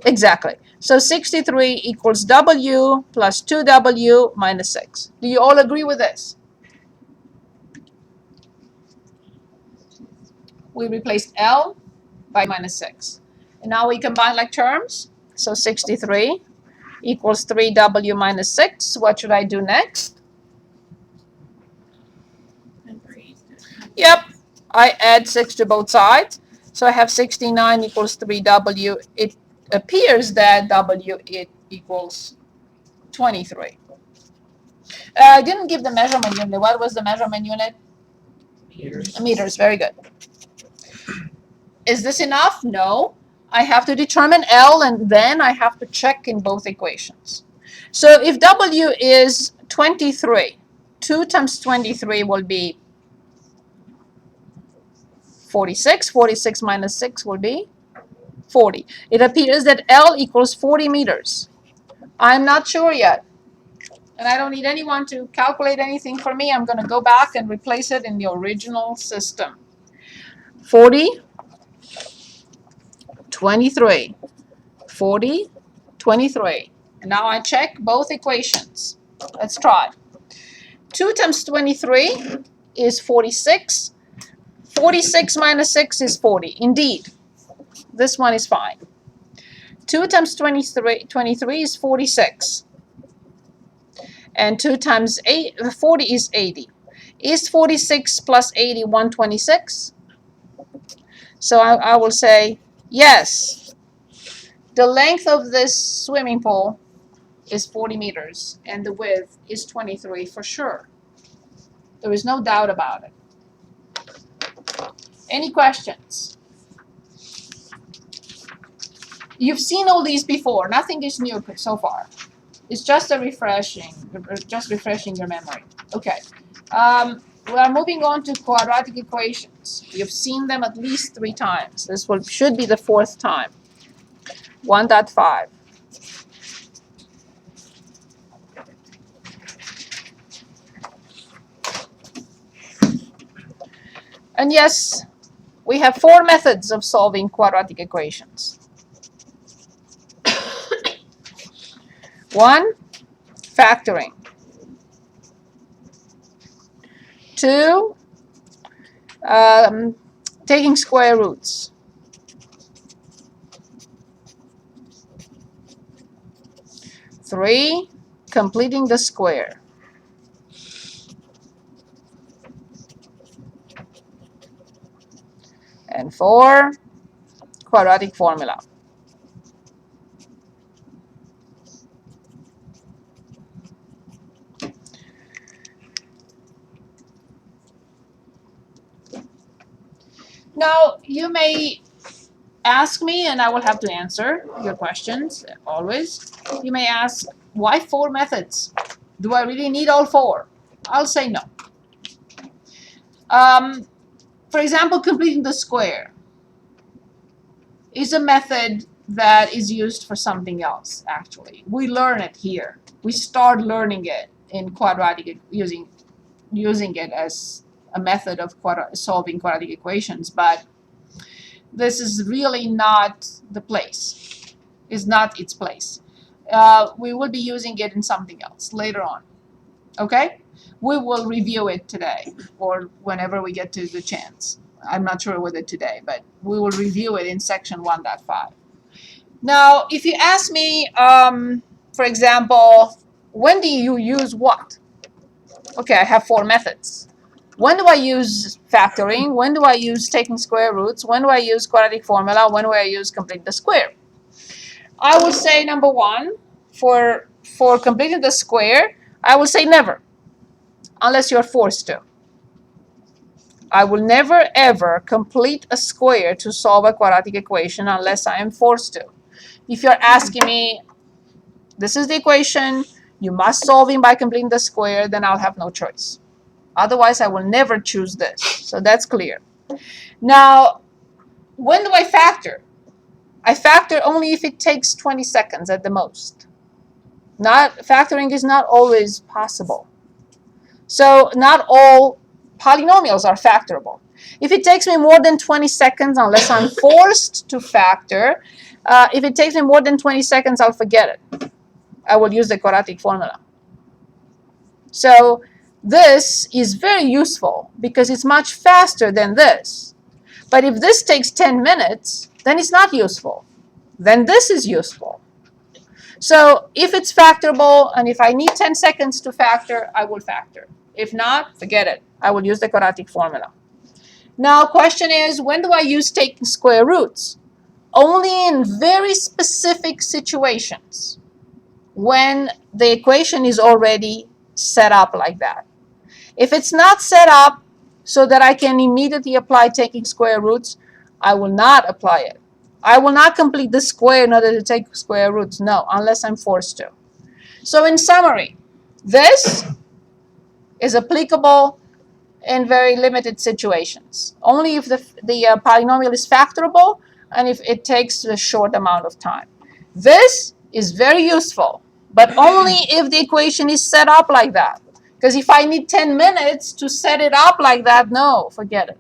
Exactly. So 63 equals W plus 2W minus 6. Do you all agree with this? We replaced L by minus 6. And now we combine like terms. So 63 equals 3W minus 6. What should I do next? Yep. I add 6 to both sides. So I have 69 equals 3W. It appears that W equals 23. I didn't give the measurement unit. What was the measurement unit? meters. Meters. Very good. Is this enough? No. I have to determine L, and then I have to check in both equations. So if W is 23, 2 times 23 will be 46. 46 minus 6 will be 40. It appears that L equals 40 meters. I'm not sure yet. And I don't need anyone to calculate anything for me. I'm going to go back and replace it in the original system. 40, 23. 40, 23. And now I check both equations. Let's try. 2 times 23 is 46. 46 minus 6 is 40. Indeed, this one is fine. 2 times 23 is 46. And 2 times 40 is 80. Is 46 plus 80 126? So I will say yes. The length of this swimming pool is 40 meters and the width is 23 for sure. There is no doubt about it. Any questions? You've seen all these before. Nothing is new so far. It's just refreshing your memory. Okay. We are moving on to quadratic equations. You've seen them at least 3 times. This should be the 4th time. 1.5. And yes, we have 4 methods of solving quadratic equations. 1, factoring. 2, taking square roots. 3, completing the square. And 4, quadratic formula. Now, you may ask me, and I will have to answer your questions, always. You may ask, why 4 methods? Do I really need all 4? I'll say no. For example, completing the square is a method that is used for something else, actually. We learn it here. We start learning it in quadratic, using it as a method of solving quadratic equations, but this is really not the place. It's not its place. We will be using it in something else later on. Okay? We will review it today or whenever we get to the chance. I'm not sure whether today, but we will review it in section 1.5. Now, if you ask me, for example, when do you use what? Okay, I have 4 methods. When do I use factoring? When do I use taking square roots? When do I use quadratic formula? When do I use complete the square? I will say number 1, for completing the square, I will say never, unless you're forced to. I will never ever complete a square to solve a quadratic equation unless I am forced to. If you're asking me, this is the equation, you must solve it by completing the square, then I'll have no choice. Otherwise, I will never choose this. So that's clear. Now, when do I factor? I factor only if it takes 20 seconds at the most. Factoring is not always possible. So not all polynomials are factorable. If it takes me more than 20 seconds, unless I'm forced to factor, if it takes me more than 20 seconds, I'll forget it. I will use the quadratic formula. So this is very useful because it's much faster than this. But if this takes 10 minutes, then it's not useful. Then this is useful. So if it's factorable and if I need 10 seconds to factor, I will factor. If not, forget it. I will use the quadratic formula. Now, question is, when do I use taking square roots? Only in very specific situations when the equation is already set up like that. If it's not set up so that I can immediately apply taking square roots, I will not apply it. I will not complete the square in order to take square roots. No, unless I'm forced to. So in summary, this is applicable in very limited situations. Only if the polynomial is factorable and if it takes a short amount of time. This is very useful, but only if the equation is set up like that. Because if I need 10 minutes to set it up like that, no, forget it.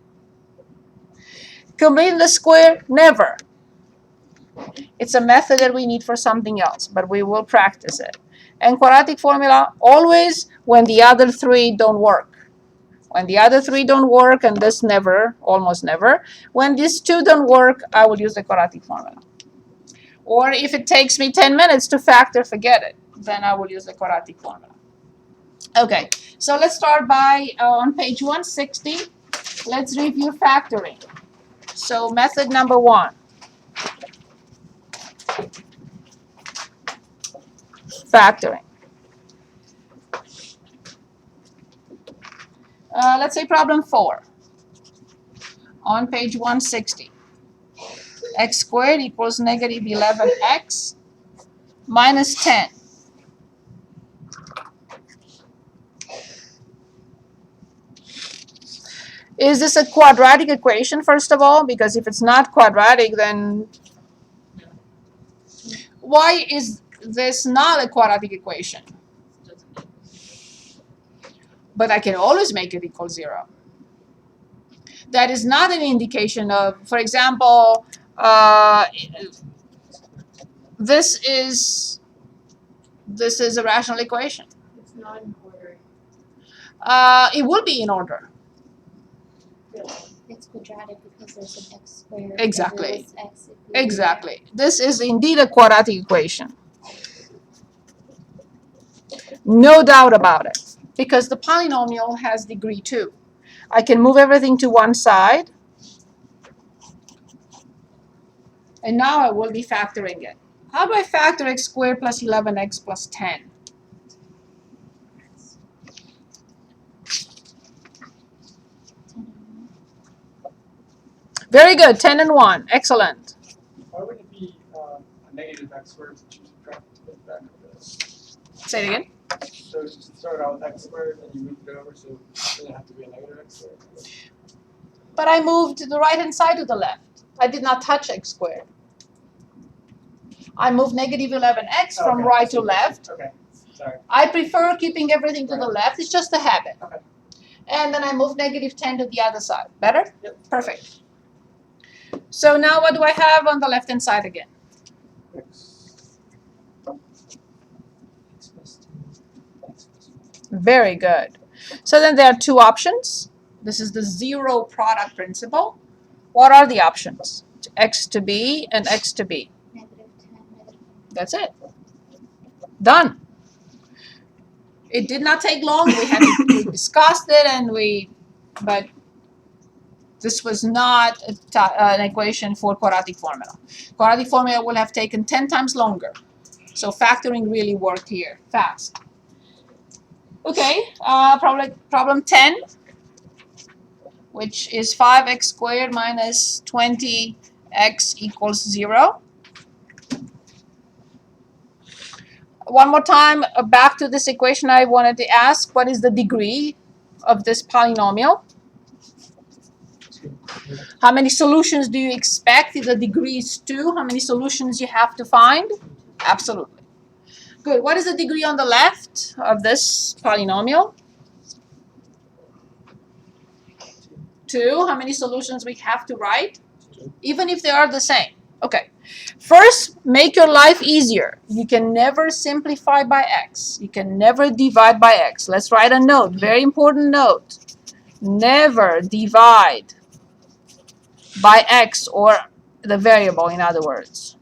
Completing the square, never. It's a method that we need for something else, but we will practice it. And quadratic formula, always when the other 3 don't work. When the other 3 don't work, and this never, almost never, when these 2 don't work, I will use the quadratic formula. Or if it takes me 10 minutes to factor, forget it. Then I will use the quadratic formula. Okay, so let's start by on page 160. Let's review factoring. So method number 1. Factoring. Let's say problem 4 on page 160. X squared equals negative 11x minus 10. Is this a quadratic equation, first of all? Because if it's not quadratic, then why is this not a quadratic equation? But I can always make it equal 0. That is not an indication of, for example, this is a rational equation. It's not in order. It will be in order. It's quadratic because there's an x squared. Exactly. And there was x if we Exactly. This is indeed a quadratic equation. No doubt about it. Because the polynomial has degree 2. I can move everything to one side. And now I will be factoring it. How do I factor x squared plus 11x plus 10? Very good. 10 and 1. Excellent. Why would it be a negative x squared since you subtract it back of this? Say it again. So you start out with x squared and you moved it over, so it doesn't have to be a negative x squared. But I moved the right-hand side to the left. I did not touch x squared. I moved negative 11x from Okay. right to left. Okay, sorry. I prefer keeping everything to the left. It's just a habit. Okay. And then I move negative 10 to the other side. Better? Yep. Perfect. So now what do I have on the left-hand side again? X. X plus 2, x plus 1. Very good. So then there are two options. This is the zero product principle. What are the options? X to b and x to b. negative 10, negative That's it. Done. It did not take long. We discussed it but this was not an equation for quadratic formula. Quadratic formula will have taken 10 times longer. So factoring really worked here fast. Okay, problem 10, which is 5x squared minus 20x equals 0. One more time, back to this equation, I wanted to ask, what is the degree of this polynomial? How many solutions do you expect? If the degree is 2, how many solutions you have to find? Absolutely. Good. What is the degree on the left of this polynomial? 2. How many solutions we have to write? Even if they are the same. Okay. First, make your life easier. You can never simplify by x. You can never divide by x. Let's write a note. Very important note. Never divide by x, or the variable, in other words.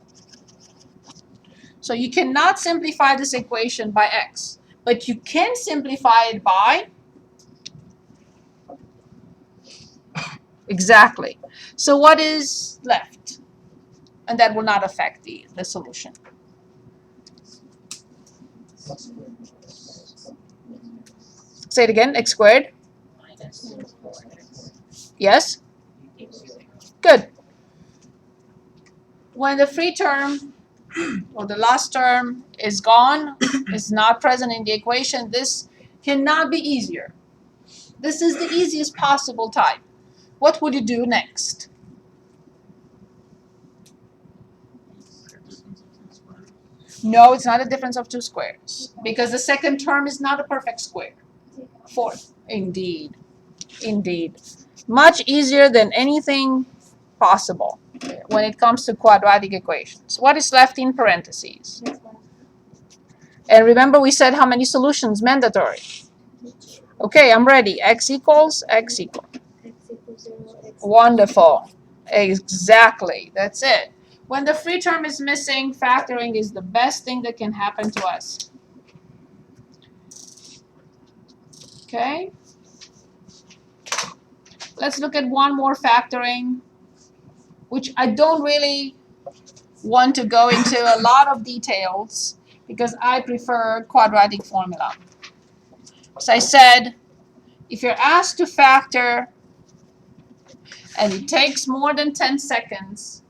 So you cannot simplify this equation by x, but you can simplify it by exactly. So what is left? And that will not affect the solution. Say it again, x squared. Minus 4x Yes? equals 0. Good. When the free term or the last term is gone, is not present in the equation, this cannot be easier. This is the easiest possible type. What would you do next? No, it's not a difference of 2 squares, because the second term is not a perfect square. 4. Indeed. Indeed. Much easier than anything possible when it comes to quadratic equations. What is left in parentheses? And remember, we said how many solutions mandatory. Okay, I'm ready. X equals, x equals. x equals 0, x Wonderful. Exactly. That's it. When the free term is missing, factoring is the best thing that can happen to us. Okay. Let's look at one more factoring, which I don't really want to go into a lot of details because I prefer quadratic formula. So I said, if you're asked to factor and it takes more than 10 seconds,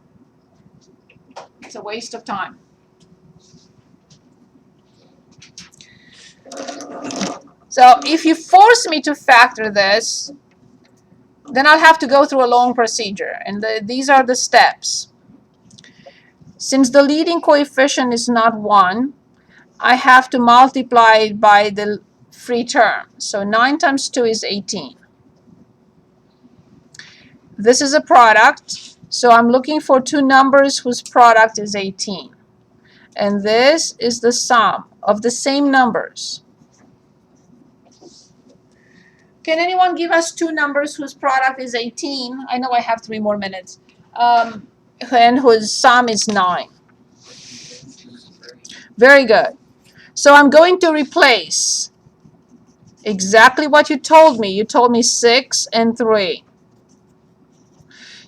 it's a waste of time. So if you force me to factor this, then I'll have to go through a long procedure. And these are the steps. Since the leading coefficient is not 1, I have to multiply it by the free term. So 9 times 2 is 18. This is a product, so I'm looking for two numbers whose product is 18. And this is the sum of the same numbers. Can anyone give us two numbers whose product is 18? I know I have 3 more minutes. And whose sum is 9. Very good. So I'm going to replace exactly what you told me. You told me 6 and 3.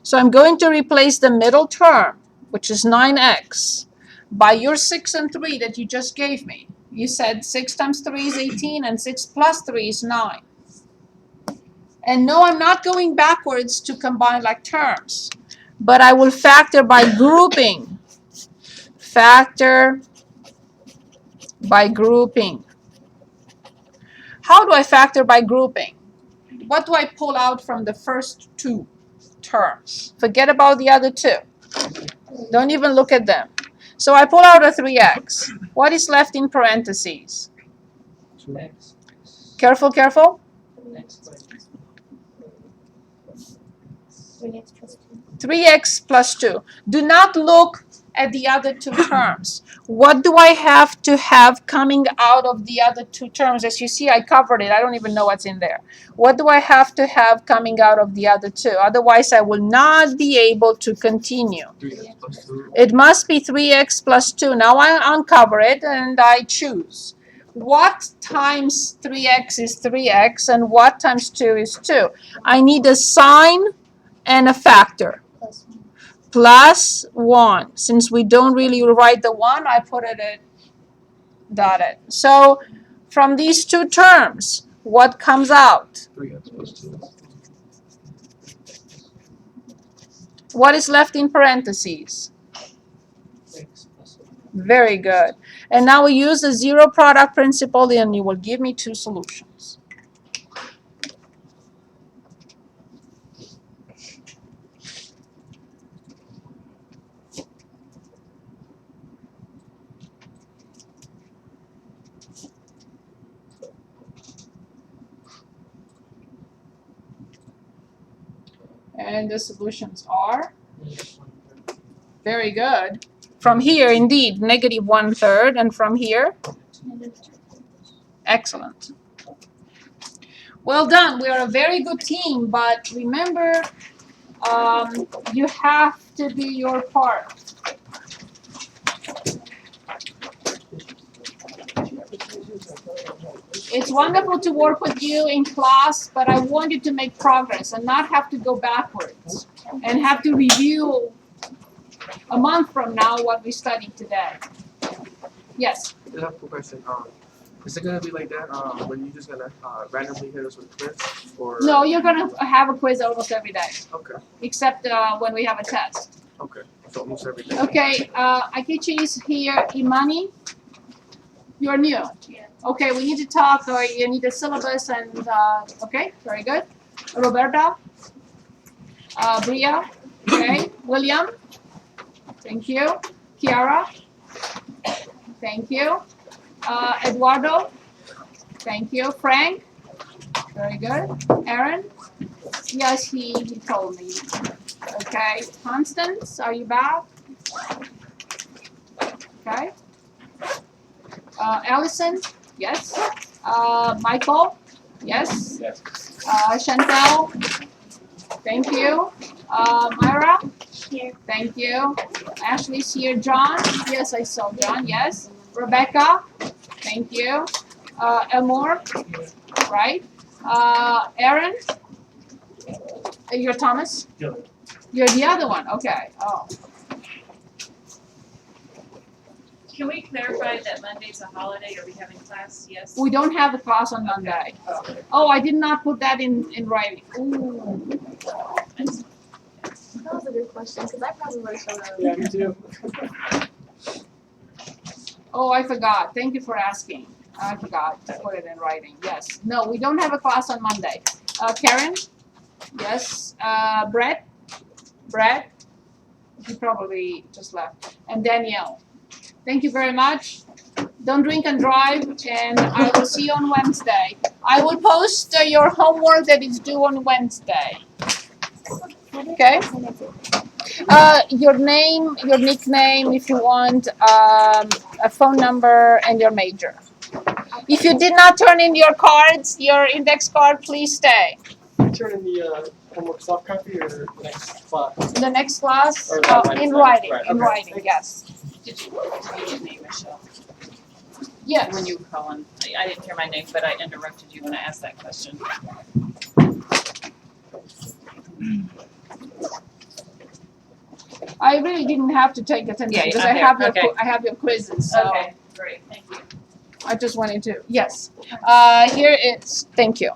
So I'm going to replace the middle term, which is 9x, by your 6 and 3 that you just gave me. You said 6 times 3 is 18 and 6 plus 3 is 9. And no, I'm not going backwards to combine like terms, but I will factor by grouping. Factor by grouping. How do I factor by grouping? What do I pull out from the first two terms? Forget about the other two. Don't even look at them. So I pull out a 3x. What is left in parentheses? 2x. Careful, careful. X squared. 3x plus 2. 3x plus 2. Do not look at the other two terms. What do I have to have coming out of the other two terms? As you see, I covered it. I don't even know what's in there. What do I have to have coming out of the other two? Otherwise, I will not be able to continue. 3x plus 2. It must be 3x plus 2. Now I uncover it and I choose. What times 3x is 3x and what times 2 is 2? I need a sign and a factor. Plus 1. Plus 1. Since we don't really write the 1, I put it at dotted. So from these two terms, what comes out? 3x plus 2. What is left in parentheses? X plus 1. Very good. And now we use the zero product principle and you will give me two solutions. And the solutions are? Negative 1/3. Very good. From here, indeed, negative 1/3. And from here? Excellent. Well done. We are a very good team, but remember, you have to do your part. It's wonderful to work with you in class, but I want you to make progress and not have to go backwards and have to review a month from now what we studied today. Yes? I have a question. Is it gonna be like that when you just gonna randomly hit us with a quiz, or? No, you're going to have a quiz almost every day, Okay. except when we have a test. Okay. So almost every day. Okay, Akichi is here. Imani, you're new. Okay, we need to talk, or you need a syllabus, and okay, very good. Roberta, Bria, okay, William, thank you. Kiara, thank you. Eduardo, thank you. Frank, very good. Aaron, yes, he told me. Okay, Constance, are you back? Okay. Allison, yes. Michael, yes. Yes. Chantel, thank you. Myra, Here. thank you. Ashley's here. John, yes, I saw John, yes. Rebecca, thank you. Elmore, right. Aaron? You're Thomas? Yeah. You're the other one, okay. Oh, Can we clarify that Monday's a holiday? Are we having class? Yes. we don't have a class on Monday. Oh, I did not put that in writing. Ooh. That was a good question, because I probably would have shown up. Yeah, me too. Oh, I forgot. Thank you for asking. I forgot to put it in writing. Yes. No, we don't have a class on Monday. Karen? Yes. Brett? Brett? He probably just left. And Danielle. Thank you very much. Don't drink and drive, and I will see you on Wednesday. I will post your homework that is due on Wednesday. Okay? Your name, your nickname, if you want, a phone number, and your major. If you did not turn in your cards, your index card, please stay. Turn in the homework soft copy or the next class? The next class, Or that in Wednesday. writing, Right, in okay. writing, yes. Did you get me, Michelle? Yes. When you were calling, I didn't hear my name, but I interrupted you when I asked that question. I really didn't have to take attendance Yeah, because I'm I have there. your, Okay. I have your quizzes, so Okay, great, thank you. I just wanted to, yes. Here it's, thank you.